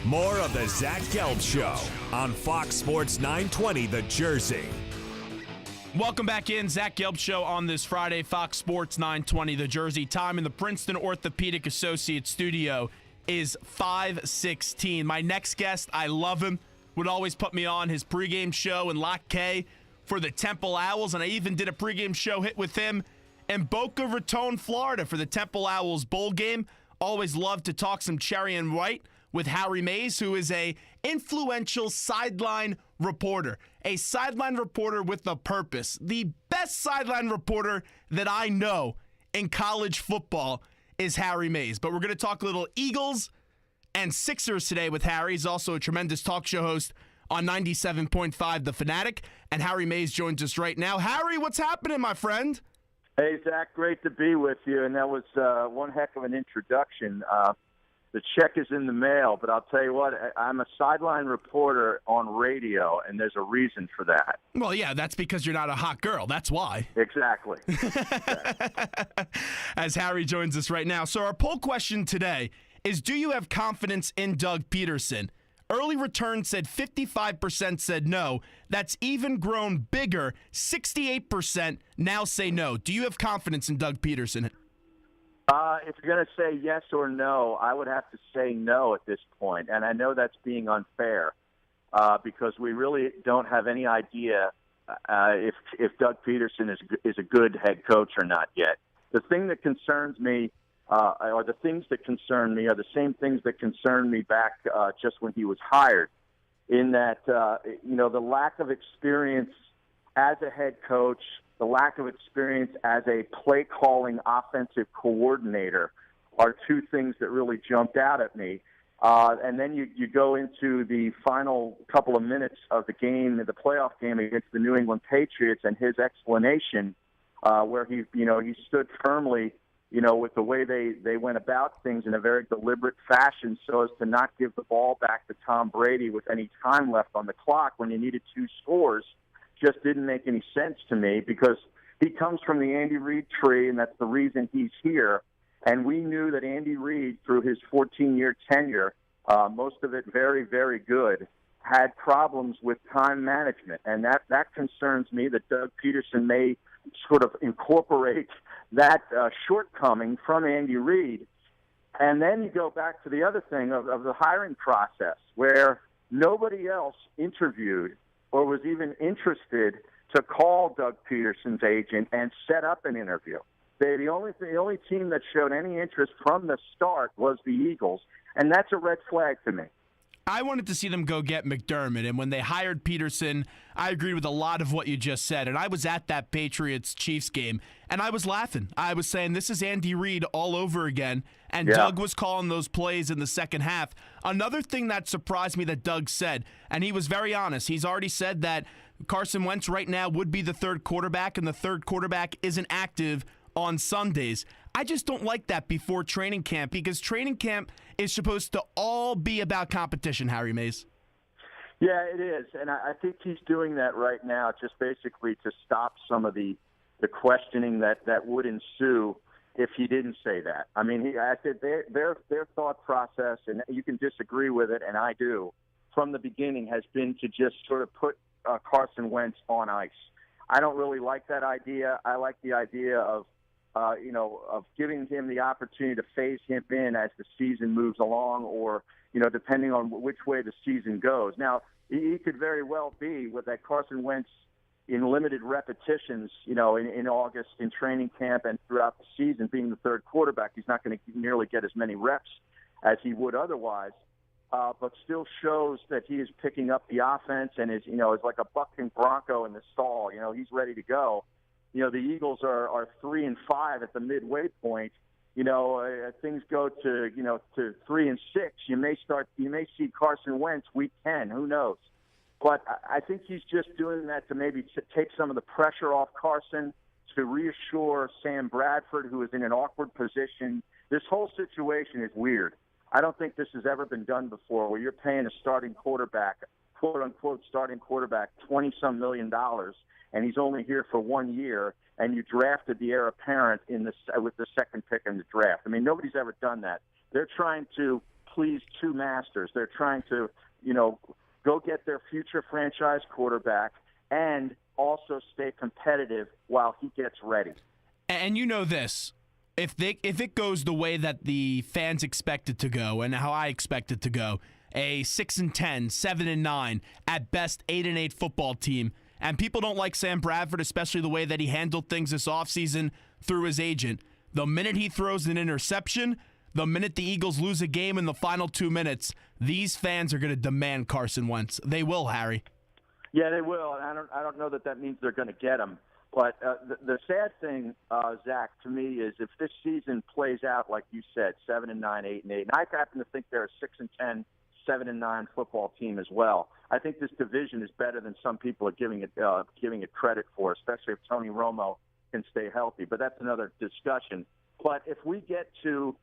More of the Zach Gelb Show on Fox Sports 920 The Jersey. Welcome back in. Zach Gelb Show on this Friday, Fox Sports 920 The Jersey. Time in the Princeton Orthopedic Associates studio is 5:16. My next guest, I love him, would always put me on his pregame show in Lot K for the Temple Owls, and I even did a pregame show hit with him in Boca Raton, Florida for the Temple Owls bowl game. Always love to talk some cherry and white with Harry Mays, who is a influential sideline reporter. A sideline reporter with a purpose. The best sideline reporter that I know in college football is Harry Mays. But we're going to talk a little Eagles and Sixers today with Harry. He's also a tremendous talk show host on 97.5 The Fanatic. And Harry Mays joins us right now. Harry, what's happening, my friend? Hey, Zach, great to be with you. And that was one heck of an introduction. The check is in the mail, but I'll tell you what, I'm a sideline reporter on radio, and there's a reason for that. Well, yeah, that's because you're not a hot girl. That's why. Exactly. As Harry joins us right now. So our poll question today is, do you have confidence in Doug Peterson? Early return said 55% said no. That's even grown bigger. 68% now say no. Do you have confidence in Doug Peterson? If you're going to say yes or no, I would have to say no at this point. And I know that's being unfair because we really don't have any idea if Doug Peterson is a good head coach or not yet. The thing that concerns me, or the things that concern me, are the same things that concerned me back just when he was hired, in that, the lack of experience as a head coach, the lack of experience as a play-calling offensive coordinator are two things that really jumped out at me. And then you go into the final couple of minutes of the game, the playoff game against the New England Patriots, and his explanation where he stood firmly, with the way they went about things in a very deliberate fashion so as to not give the ball back to Tom Brady with any time left on the clock when you needed two scores. Just didn't make any sense to me because he comes from the Andy Reid tree, and that's the reason he's here. And we knew that Andy Reid, through his 14-year tenure, most of it very, very good, had problems with time management. And that concerns me that Doug Peterson may sort of incorporate that shortcoming from Andy Reid. And then you go back to the other thing of the hiring process, where nobody else interviewed or was even interested to call Doug Peterson's agent and set up an interview. The only team that showed any interest from the start was the Eagles, and that's a red flag to me. I wanted to see them go get McDermott, and when they hired Peterson, I agreed with a lot of what you just said, and I was at that Patriots-Chiefs game, and I was laughing. I was saying, this is Andy Reid all over again, and Doug was calling those plays in the second half. Another thing that surprised me that Doug said, and he was very honest, he's already said that Carson Wentz right now would be the third quarterback, and the third quarterback isn't active on Sundays. I just don't like that before training camp because training camp is supposed to all be about competition, Harry Mays. Yeah, it is, and I think he's doing that right now just basically to stop some of the questioning that would ensue if he didn't say that. I mean, I said their thought process, and you can disagree with it, and I do, from the beginning has been to just sort of put Carson Wentz on ice. I don't really like that idea. I like the idea of giving him the opportunity to phase him in as the season moves along or, depending on which way the season goes. Now, he could very well be with that Carson Wentz in limited repetitions, in August in training camp and throughout the season being the third quarterback. He's not going to nearly get as many reps as he would otherwise, but still shows that he is picking up the offense and is like a bucking bronco in the stall. He's ready to go. The Eagles are 3-5 at the midway point. Things go to 3-6. You may see Carson Wentz week 10. Who knows? But I think he's just doing that to maybe take some of the pressure off Carson, to reassure Sam Bradford, who is in an awkward position. This whole situation is weird. I don't think this has ever been done before, where you're paying a starting quarterback, quote unquote starting quarterback, $20-some million, and he's only here for 1 year, and you drafted the heir apparent with the second pick in the draft. I mean, nobody's ever done that. They're trying to please two masters. They're trying to, go get their future franchise quarterback and also stay competitive while he gets ready. And you know this. If it goes the way that the fans expect it to go and how I expect it to go, a 6-10, 7-9, at best 8-8 football team, and people don't like Sam Bradford, especially the way that he handled things this offseason through his agent. The minute he throws an interception, the minute the Eagles lose a game in the final 2 minutes, these fans are going to demand Carson Wentz. They will, Harry. Yeah, they will. And I don't know that means they're going to get him. But the sad thing, Zach, to me, is if this season plays out like you said, 7-9, 8-8, and I happen to think they're a 6-10, 7-9 football team as well. I think this division is better than some people are giving it credit for, especially if Tony Romo can stay healthy. But that's another discussion. But if we get to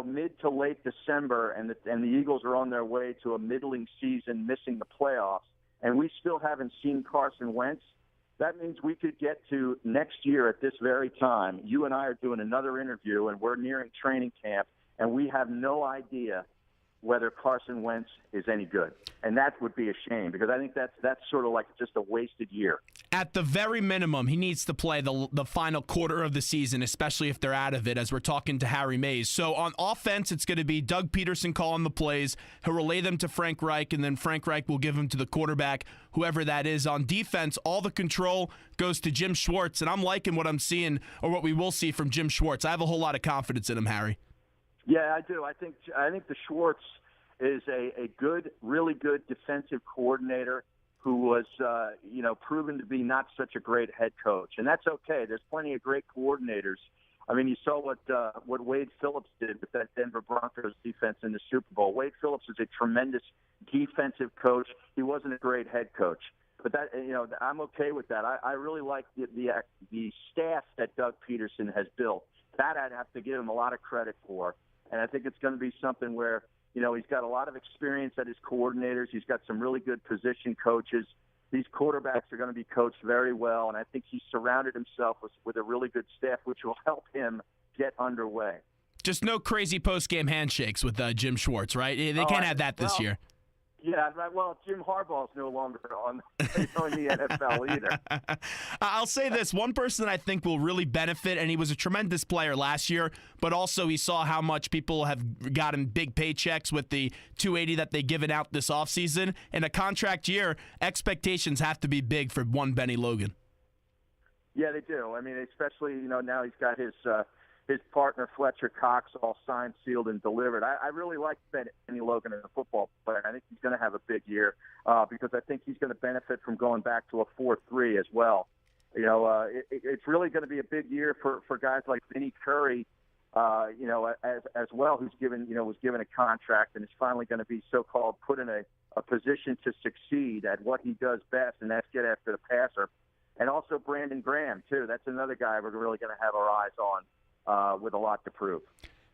mid to late December and the Eagles are on their way to a middling season, missing the playoffs, and we still haven't seen Carson Wentz, that means we could get to next year at this very time. You and I are doing another interview, and we're nearing training camp, and we have no idea whether Carson Wentz is any good. And that would be a shame because I think that's sort of like just a wasted year. At the very minimum, he needs to play the final quarter of the season, especially if they're out of it, as we're talking to Harry Mays. So on offense, it's going to be Doug Peterson calling the plays. He'll relay them to Frank Reich, and then Frank Reich will give them to the quarterback, whoever that is. On defense, all the control goes to Jim Schwartz, and I'm liking what I'm seeing or what we will see from Jim Schwartz. I have a whole lot of confidence in him, Harry. Yeah, I do. I think the Schwartz is a good, really good defensive coordinator who was, proven to be not such a great head coach, and that's okay. There's plenty of great coordinators. I mean, you saw what Wade Phillips did with that Denver Broncos defense in the Super Bowl. Wade Phillips is a tremendous defensive coach. He wasn't a great head coach, but that I'm okay with that. I really like the staff that Doug Peterson has built. That I'd have to give him a lot of credit for. And I think it's going to be something where, he's got a lot of experience at his coordinators. He's got some really good position coaches. These quarterbacks are going to be coached very well, and I think he's surrounded himself with a really good staff, which will help him get underway. Just no crazy post-game handshakes with Jim Schwartz, right? They can't have that this year. Yeah, well, Jim Harbaugh's no longer on the NFL either. I'll say this. One person that I think will really benefit, and he was a tremendous player last year, but also he saw how much people have gotten big paychecks with the $280 that they've given out this offseason. In a contract year, expectations have to be big for one Benny Logan. Yeah, they do. I mean, especially, now he's got his partner, Fletcher Cox, all signed, sealed, and delivered. I really like Benny Logan as a football player. I think he's going to have a big year because I think he's going to benefit from going back to a 4-3 as well. It's really going to be a big year for guys like Vinny Curry, as well, who's was given a contract and is finally going to be so-called put in a position to succeed at what he does best, and that's get after the passer. And also Brandon Graham, too. That's another guy we're really going to have our eyes on. With a lot to prove.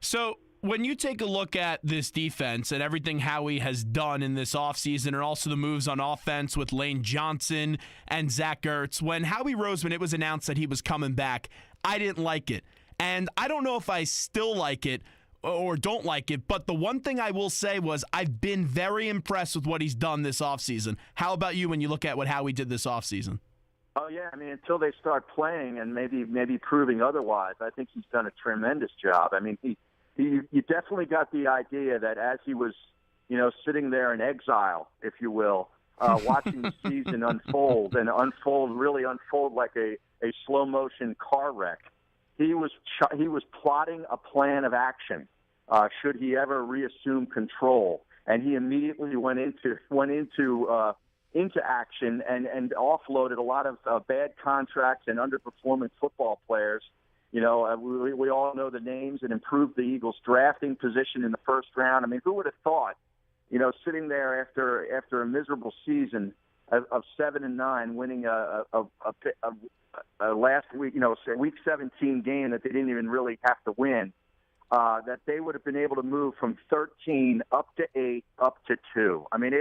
So when you take a look at this defense and everything Howie has done in this offseason and also the moves on offense with Lane Johnson and Zach Ertz, when Howie Roseman, it was announced that he was coming back, I didn't like it. And I don't know if I still like it or don't like it, but the one thing I will say was I've been very impressed with what he's done this offseason. How about you when you look at what Howie did this offseason? Oh, yeah. I mean, until they start playing and maybe proving otherwise, I think he's done a tremendous job. I mean, you definitely got the idea that as he was, sitting there in exile, if you will, watching the season unfold like a slow-motion car wreck, he was plotting a plan of action should he ever reassume control. And he immediately went into action and offloaded a lot of bad contracts and underperforming football players. We all know the names and improved the Eagles' drafting position in the first round. I mean, who would have thought, sitting there after a miserable season of 7-9, winning a last week, week 17 game that they didn't even really have to win, that they would have been able to move from 13 up to 8 up to 2. I mean,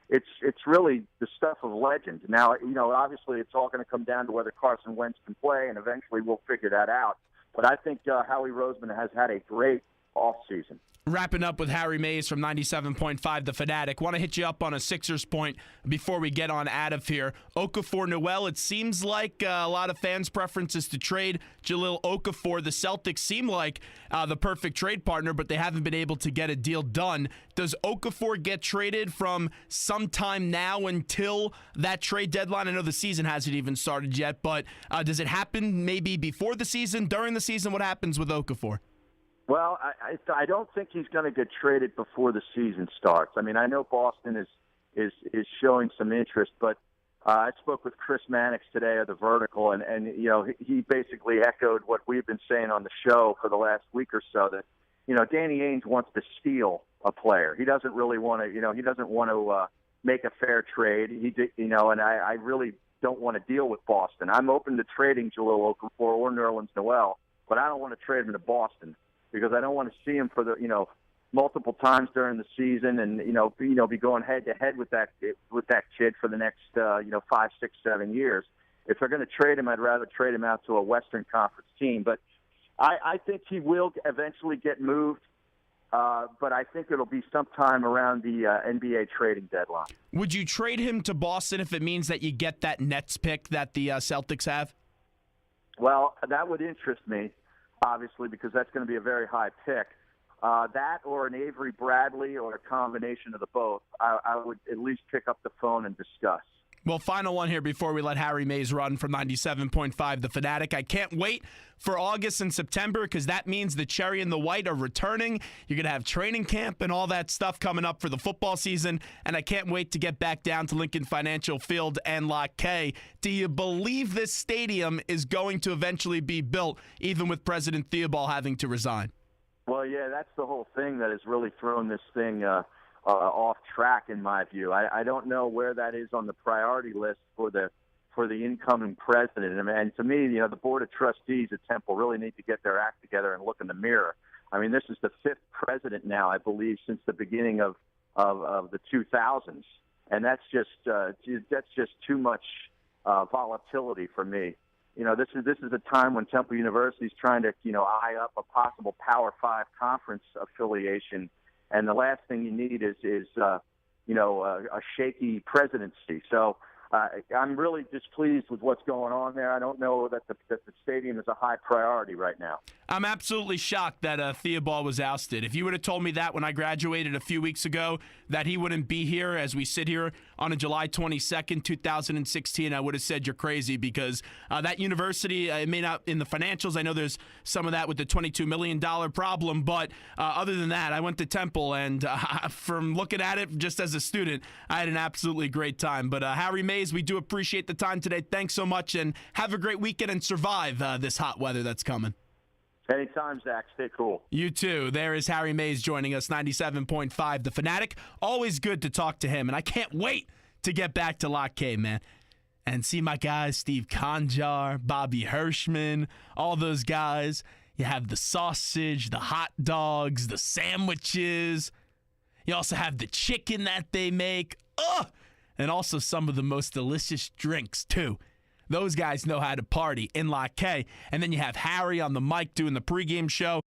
it's really the stuff of legend. Now, obviously it's all going to come down to whether Carson Wentz can play, and eventually we'll figure that out. But I think Howie Roseman has had a great offseason. Wrapping up with Harry Mays from 97.5 The Fanatic. Want to hit you up on a Sixers point before we get on out of here. Okafor Noel, it seems like a lot of fans' preference is to trade Jahlil Okafor. The Celtics seem like the perfect trade partner, but they haven't been able to get a deal done. Does Okafor get traded from sometime now until that trade deadline? I know the season hasn't even started yet, but does it happen maybe before the season, during the season? What happens with Okafor? Well, I don't think he's going to get traded before the season starts. I mean, I know Boston is showing some interest, but I spoke with Chris Mannix today of The Vertical, and he basically echoed what we've been saying on the show for the last week or so, that Danny Ainge wants to steal a player. He doesn't really want to he doesn't want to make a fair trade. And I really don't want to deal with Boston. I'm open to trading Jahlil Okafor or Nerlens Noel, but I don't want to trade him to Boston, because I don't want to see him for the multiple times during the season, and be going head to head with that kid for the next 5, 6, 7 years. If they're going to trade him, I'd rather trade him out to a Western Conference team. But I think he will eventually get moved, but I think it'll be sometime around the NBA trading deadline. Would you trade him to Boston if it means that you get that Nets pick that the Celtics have? Well, that would interest me, obviously, because that's going to be a very high pick. That or an Avery Bradley or a combination of the both, I would at least pick up the phone and discuss. Well, final one here before we let Harry Mays run from 97.5 The Fanatic. I can't wait for August and September, because that means the Cherry and the White are returning. You're going to have training camp and all that stuff coming up for the football season, and I can't wait to get back down to Lincoln Financial Field and Lot K. Do you believe this stadium is going to eventually be built, even with President Theobald having to resign? Well, yeah, that's the whole thing that has really thrown this thing off track, in my view. I don't know where that is on the priority list for the incoming president. And to me, the Board of Trustees at Temple really need to get their act together and look in the mirror. I mean, this is the 5th president now, I believe, since the beginning of the 2000s, and that's just too much volatility for me. This is a time when Temple University is trying to eye up a possible Power 5 conference affiliation. And the last thing you need is a shaky presidency. So I'm really displeased with what's going on there. I don't know that the stadium is a high priority right now. I'm absolutely shocked that Theobald was ousted. If you would have told me that when I graduated a few weeks ago, that he wouldn't be here as we sit here on a July 22nd, 2016, I would have said you're crazy, because that university, it may not in the financials. I know there's some of that with the $22 million problem, but other than that, I went to Temple, and from looking at it just as a student, I had an absolutely great time. But Harry Mays, we do appreciate the time today. Thanks so much, and have a great weekend and survive this hot weather that's coming. Anytime, Zach. Stay cool. You too. There is Harry Mays joining us, 97.5 The Fanatic. Always good to talk to him, and I can't wait to get back to Lot K, man, and see my guys, Steve Conjar, Bobby Hirschman, all those guys. You have the sausage, the hot dogs, the sandwiches. You also have the chicken that they make. And also some of the most delicious drinks, too. Those guys know how to party in Lot K. And then you have Harry on the mic doing the pregame show.